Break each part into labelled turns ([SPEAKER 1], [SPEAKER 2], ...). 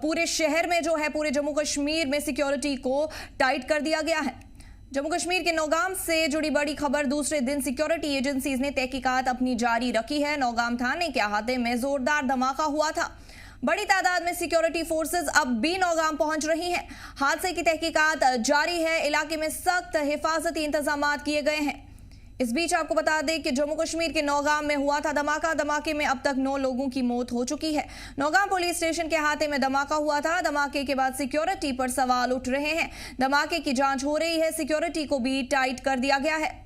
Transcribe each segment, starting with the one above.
[SPEAKER 1] पूरे शहर में जो है, पूरे जम्मू कश्मीर में सिक्योरिटी को टाइट कर दिया गया है। जम्मू कश्मीर के नौगाम से जुड़ी बड़ी खबर। दूसरे दिन सिक्योरिटी एजेंसीज ने तहकीकात अपनी जारी रखी है। नौगाम थाने के अहाते में जोरदार धमाका हुआ था। बड़ी तादाद में सिक्योरिटी फोर्सेस अब भी नौगाम पहुंच रही हैं। हादसे की तहकीकात जारी है। इलाके में सख्त हिफाजती इंतजाम किए गए हैं। इस बीच आपको बता दें कि जम्मू कश्मीर के नौगाम में हुआ था धमाका। धमाके में अब तक 9 लोगों की मौत हो चुकी है। नौगाम पुलिस स्टेशन के अहाते में धमाका हुआ था। धमाके के बाद सिक्योरिटी पर सवाल उठ रहे हैं। धमाके की जांच हो रही है। सिक्योरिटी को भी टाइट कर दिया गया है।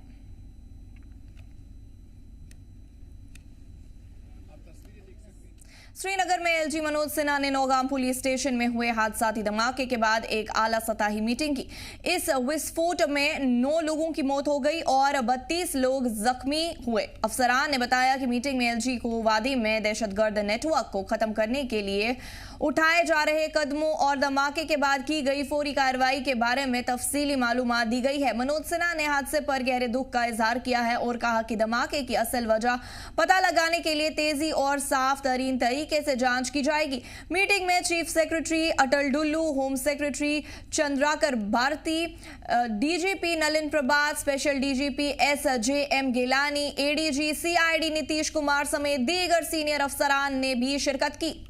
[SPEAKER 1] श्रीनगर में एलजी मनोज सिन्हा ने नौगाम पुलिस स्टेशन में हुए हादसाती धमाके के बाद एक आला सतही मीटिंग की। इस विस्फोट में 9 लोगों की मौत हो गई और 32 लोग जख्मी हुए। अफसरान ने बताया कि मीटिंग में एलजी को वादी में दहशतगर्द नेटवर्क को खत्म करने के लिए उठाए जा रहे कदमों और धमाके के बाद की गई फौरी कार्रवाई के बारे में तफसीली मालूमात दी गई है। मनोज सिन्हा ने हादसे पर गहरे दुख का इजहार किया है और कहा कि धमाके की असल वजह पता लगाने के लिए तेजी और साफ तरीन तरीके से जांच की जाएगी। मीटिंग में chief secretary Atal Dulloo, home secretary Chandrakar Bharati, DGP Nalin Prabhat, special DGP SJM Gilani, ADG CID Nitish Kumar समेत दीगर सीनियर अफसरान ने भी शिरकत की।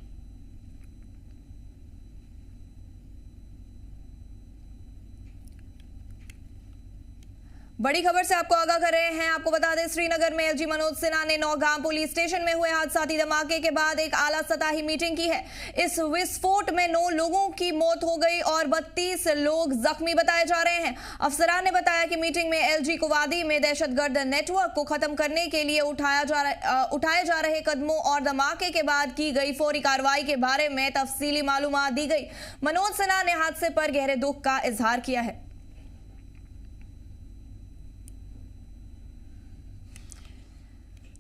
[SPEAKER 1] बड़ी खबर से आपको आगाह कर रहे हैं। आपको बता दें, श्रीनगर में एलजी मनोज सिन्हा ने नौगाम पुलिस स्टेशन में हुए हादसाती धमाके के बाद एक आला सतही मीटिंग की है। इस विस्फोट में 9 लोगों की मौत हो गई और 32 लोग जख्मी बताए जा रहे हैं। अफसरान ने बताया कि मीटिंग में एलजी को वादी में दहशतगर्द नेटवर्क को खत्म करने के लिए उठाए जा रहे कदमों और धमाके के बाद की गई फौरी कार्रवाई के बारे में तफसीली मालूमात दी गई। मनोज सिन्हा ने हादसे पर गहरे दुख का इजहार किया है।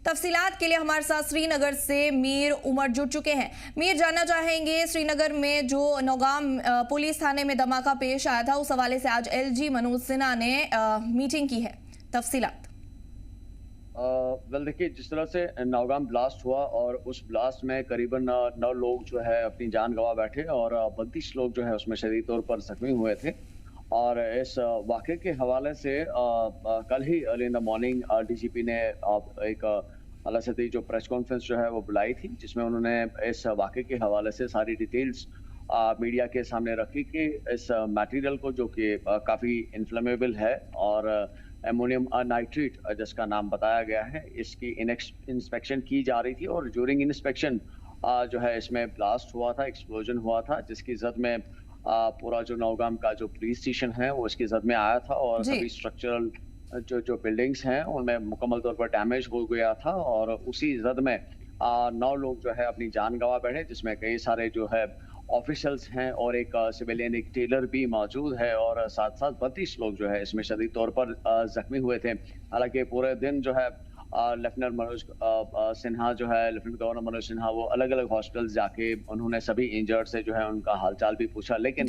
[SPEAKER 1] तफसीलात के लिए हमारे साथ श्रीनगर से मीर उमर जुड़ चुके हैं। मीर, जानना चाहेंगे श्रीनगर में जो नौगाम पुलिस थाने में धमाका पेश आया था, उस हवाले से आज एलजी मनोज सिन्हा ने मीटिंग की है। तफसीलात।
[SPEAKER 2] वेल देखिए, जिस तरह से नौगाम ब्लास्ट हुआ और उस ब्लास्ट में करीबन 9 लोग जो है अपनी जान गंवा बैठे और 32 लोग जो है उसमें शदीद तौर पर जख्मी हुए थे। और इस वाक़े के हवाले से कल ही early in the morning DGP ने एक आला सतही जो प्रेस कॉन्फ्रेंस जो है वो बुलाई थी, जिसमें उन्होंने इस वाक़े के हवाले से सारी डिटेल्स मीडिया के सामने रखी कि इस मटेरियल को, जो कि काफ़ी इन्फ्लेमेबल है और एमोनियम नाइट्रेट जिसका नाम बताया गया है, इसकी इंस्पेक्शन की जा रही थी और ड्यूरिंग इंस्पेक्शन जो है इसमें ब्लास्ट हुआ था, एक्सप्लोजन हुआ था, जिसकी जद में पूरा जो नौगाम का जो पुलिस स्टेशन है वो इसकी जद में आया था और सभी स्ट्रक्चरल जो बिल्डिंग्स हैं उनमें मुकम्मल तौर पर डैमेज हो गया था। और उसी जद में 9 लोग जो है अपनी जान गंवा बैठे, जिसमें कई सारे जो है ऑफिशियल्स हैं और एक सिविलियन, एक टेलर भी मौजूद है और साथ साथ 32 लोग जो है इसमें शदीद तौर पर जख्मी हुए थे। हालांकि पूरे दिन जो है लेफ्टिनेंट मनोज सिन्हा जो है, लेफ्टिनेंट गवर्नर मनोज सिन्हा, वो अलग अलग हॉस्पिटल्स जाके उन्होंने सभी इंजर्ड से जो है उनका हालचाल भी पूछा। लेकिन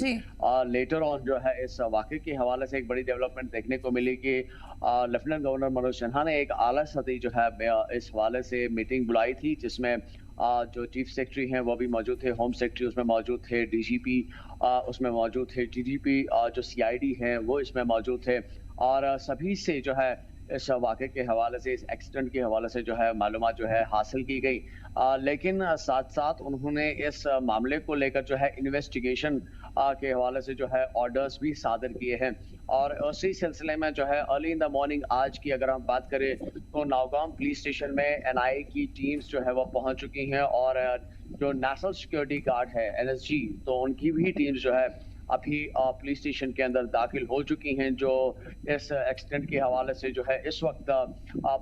[SPEAKER 2] लेटर ऑन जो है इस वाक़े के हवाले से एक बड़ी डेवलपमेंट देखने को मिली कि लेफ्टिनेंट गवर्नर मनोज सिन्हा ने एक आला सतही जो है इस हवाले से मीटिंग बुलाई थी, जिसमें जो चीफ सेक्रेटरी हैं वो भी मौजूद थे, होम सेक्रेटरी उसमें मौजूद थे, डीजीपी उसमें मौजूद थे, डीजीपी जो CID हैं वो इसमें मौजूद थे और सभी से जो है इस वाक़े के हवाले से, इस एक्सीडेंट के हवाले से जो है मालूमात जो है हासिल की गई। लेकिन साथ साथ उन्होंने इस मामले को लेकर जो है इन्वेस्टिगेशन के हवाले से जो है ऑर्डर्स भी सादर किए हैं। और उसी सिलसिले में जो है अर्ली इन द मॉर्निंग आज की अगर हम बात करें तो नौगाम पुलिस स्टेशन में NIA की टीम्स जो है वो पहुंच चुकी हैं और जो नेशनल सिक्योरिटी गार्ड है NSG, तो उनकी भी टीम्स जो है अभी पुलिस स्टेशन के अंदर दाखिल हो चुकी हैं, जो इस एक्सीडेंट के हवाले से जो है इस वक्त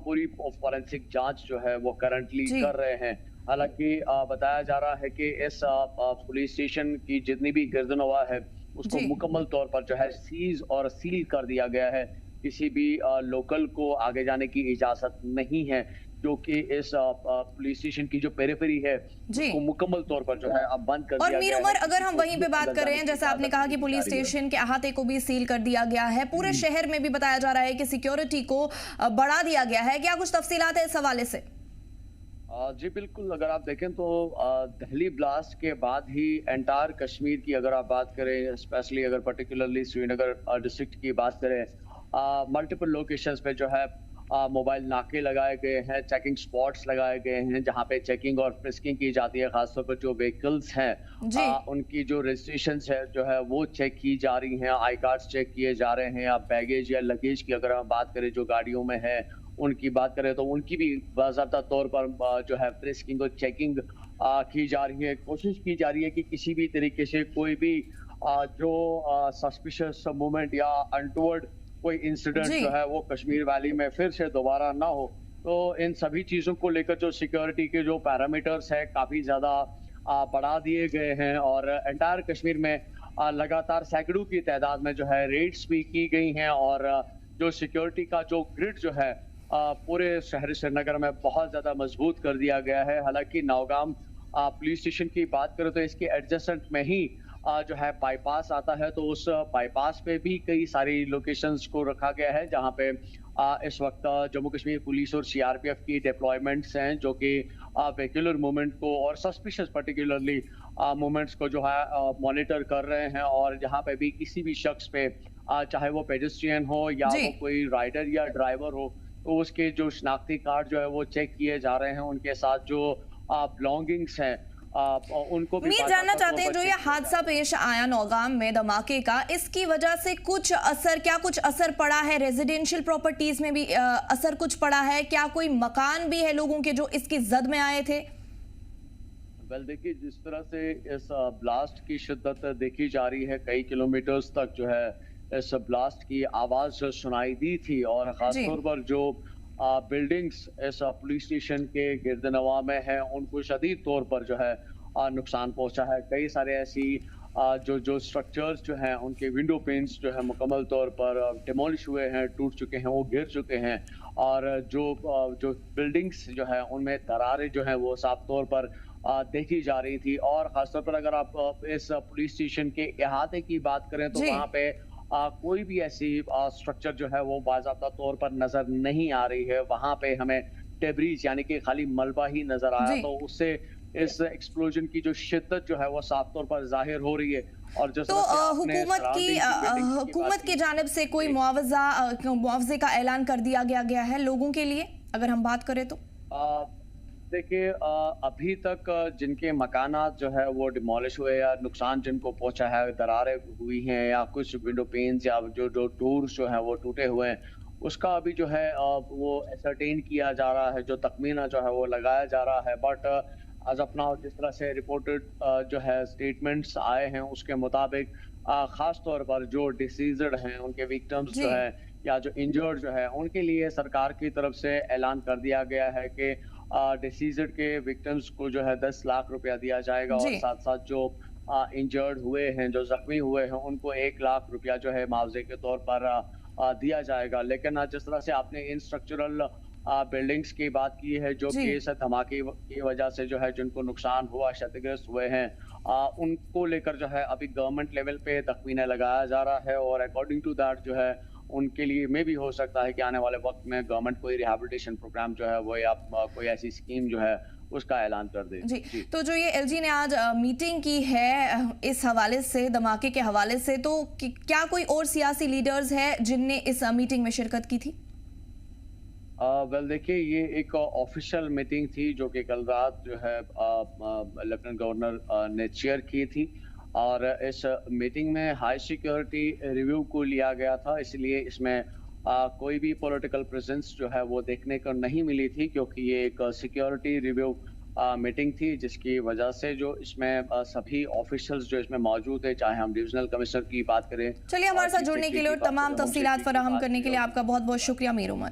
[SPEAKER 2] पूरी फॉरेंसिक जांच जो है वो करंटली कर रहे हैं। हालांकि बताया जा रहा है कि इस पुलिस स्टेशन की जितनी भी गिरदनवा है उसको मुकम्मल तौर पर जो है सीज और सील कर दिया गया है। किसी भी लोकल को आगे जाने की इजाजत नहीं है, जो कि इस पुलिस स्टेशन की जो पेरिफेरी है उसको मुकम्मल तौर पर जो है अब बंद कर दिया गया है।
[SPEAKER 1] और मीर उमर, अगर हम वहीं पे बात कर रहे हैं, जैसा आपने कहा कि पुलिस स्टेशन के अहाते को भी सील कर दिया गया है, पूरे शहर में भी बताया जा रहा है कि सिक्योरिटी को बढ़ा दिया गया है, क्या कुछ तफसीलात है इस हवाले से?
[SPEAKER 2] जी बिल्कुल, अगर आप देखें तो दिल्ली ब्लास्ट के बाद ही एंटायर कश्मीर की अगर आप बात करें, स्पेशली अगर पर्टिकुलरली श्रीनगर डिस्ट्रिक्ट की बात करें, मल्टीपल लोकेशंस पे जो है मोबाइल नाके लगाए गए हैं, चेकिंग स्पॉट्स लगाए गए हैं, जहाँ पे चेकिंग और फ्रिस्किंग की जाती है। खासतौर पर जो व्हीकल्स हैं,
[SPEAKER 1] जी।
[SPEAKER 2] उनकी जो रजिस्ट्रेशंस है जो है वो चेक की जा रही हैं, आई कार्ड्स चेक किए जा रहे हैं, या बैगेज या लगेज की अगर हम बात करें जो गाड़ियों में है उनकी बात करें तो उनकी भी बाज़ाब्ता तौर पर जो है फ्रिस्किंग और चेकिंग की जा रही है। कोशिश की जा रही है कि किसी भी तरीके से कोई भी जो सस्पिशियस मूवमेंट या अनटोवर्ड कोई इंसिडेंट
[SPEAKER 1] जी।
[SPEAKER 2] जो है वो कश्मीर वैली में फिर से दोबारा ना हो। तो इन सभी चीज़ों को लेकर जो सिक्योरिटी के जो पैरामीटर्स हैं काफ़ी ज़्यादा बढ़ा दिए गए हैं, और एंटायर कश्मीर में लगातार सैकड़ों की तादाद में जो है रेड्स भी की गई हैं, और जो सिक्योरिटी का जो ग्रिड जो है पूरे शहर श्रीनगर में बहुत ज़्यादा मजबूत कर दिया गया है। हालांकि नौगाम पुलिस स्टेशन की बात करें तो इसके एडजेसेंट में ही जो है बाईपास आता है, तो उस बाईपास पे भी कई सारी लोकेशंस को रखा गया है जहां पे इस वक्त जम्मू कश्मीर पुलिस और सीआरपीएफ की डिप्लॉयमेंट्स हैं, जो कि वेहिकुलर मूवमेंट को और सस्पिशियस पर्टिकुलरली मूवमेंट्स को जो है मॉनिटर कर रहे हैं। और जहां पे भी किसी भी शख्स पे चाहे वो पेडेस्ट्रियन हो या
[SPEAKER 1] जी।
[SPEAKER 2] वो कोई राइडर या ड्राइवर हो, तो उसके जो शनाख्ती कार्ड जो है वो चेक किए जा रहे हैं। उनके साथ जो बिलोंगिंग्स हैं उनको भी
[SPEAKER 1] मीर जानना चाहते हैं, जो ये हादसा पेश आया नौगाम में धमाके का, इसकी वजह से क्या कुछ असर पड़ा है? रेजिडेंशियल प्रॉपर्टीज में भी असर कुछ पड़ा है क्या? कोई मकान भी है लोगों के जो इसकी जद में आए थे?
[SPEAKER 2] वेल देखिए, जिस तरह से इस ब्लास्ट की शिद्दत देखी जा रही है, कई किलोमीटर्स तक जो है इस ब्लास्ट की आवाज सुनाई दी थी, और खासतौर पर जो बिल्डिंग्स इस पुलिस स्टेशन के गिरदनवा में हैं उनको शदीद तौर पर जो है नुकसान पहुंचा है। कई सारे ऐसी जो स्ट्रक्चर्स जो हैं उनके विंडो पेन्स जो है मुकम्मल तौर पर डिमोलिश हुए हैं, टूट चुके हैं, वो गिर चुके हैं, और जो बिल्डिंग्स जो है उनमें दरारें जो है वो साफ तौर पर देखी जा रही थी। और खासतौर पर अगर आप इस पुलिस स्टेशन के अहाते की बात करें तो वहाँ पे कोई भी ऐसी स्ट्रक्चर जो है वो बाज़ाब्ता तौर पर नजर नहीं आ रही है। वहां पे हमें डेब्रीज यानी कि खाली मलबा ही नजर आया, तो उससे इस एक्सप्लोजन की जो शिद्दत जो है वो साफ तौर पर जाहिर हो रही है। और जिस
[SPEAKER 1] तो हुकूमत की जानिब से कोई मुआवजे का ऐलान कर दिया गया है लोगों के लिए, अगर हम बात करें तो?
[SPEAKER 2] देखिए, अभी तक जिनके मकानात जो है वो डिमोलिश हुए या नुकसान जिनको पहुंचा है, दरारें हुई हैं या कुछ विंडो पेन्स या जो जो डोर्स जो है वो टूटे हुए हैं, उसका अभी जो है वो एसरटेन किया जा रहा है, जो तखमीना जो है वो लगाया जा रहा है। बट आज अपना जिस तरह से रिपोर्टेड जो है स्टेटमेंट्स आए हैं उसके मुताबिक खास तौर पर जो डिसीज्ड हैं उनके विक्टिम्स जो है या जो इंजर्ड जो है उनके लिए सरकार की तरफ से ऐलान कर दिया गया है कि डिसीज्ड के विक्टिम्स को जो है 10 लाख रुपया दिया जाएगा, और साथ साथ जो इंजर्ड हुए हैं, जो जख्मी हुए हैं, उनको 1 लाख रुपया जो है मुआवजे के तौर पर दिया जाएगा। लेकिन जिस तरह से आपने इन स्ट्रक्चरल बिल्डिंग्स की बात की है, जो कि इस धमाके की वजह से जो है जिनको नुकसान हुआ, क्षतिग्रस्त हुए हैं, उनको लेकर जो है अभी गवर्नमेंट लेवल पे तखमीना लगाया जा रहा है, और अकॉर्डिंग टू दैट जो है उनके लिए में भी हो सकता है कि आने वाले वक्त में गवर्नमेंट कोई रिहैबिलिटेशन प्रोग्राम जो है वो या कोई ऐसी स्कीम जो है उसका ऐलान कर दे।
[SPEAKER 1] जी। तो जो ये एलजी ने आज मीटिंग की है इस हवाले से, धमाके के हवाले से, तो क्या कोई और सियासी लीडर्स है जिनने इस मीटिंग में शिरकत की थी?
[SPEAKER 2] वेल देखिए, ये एक ऑफिशियल मीटिंग थी जो कि कल रात जो है लेफ्टिनेंट गवर्नर ने चेयर की थी, और इस मीटिंग में हाई सिक्योरिटी रिव्यू को लिया गया था। इसलिए इसमें कोई भी पॉलिटिकल प्रेजेंस जो है वो देखने को नहीं मिली थी, क्योंकि ये एक सिक्योरिटी रिव्यू मीटिंग थी, जिसकी वजह से जो इसमें सभी ऑफिशियल्स जो इसमें मौजूद है, चाहे हम डिविजनल कमिश्नर की बात करें।
[SPEAKER 1] चलिए, हमारे साथ जुड़ने के लिए और तमाम तफसीलात फराहम करने के लिए आपका बहुत बहुत शुक्रिया मीर उमर।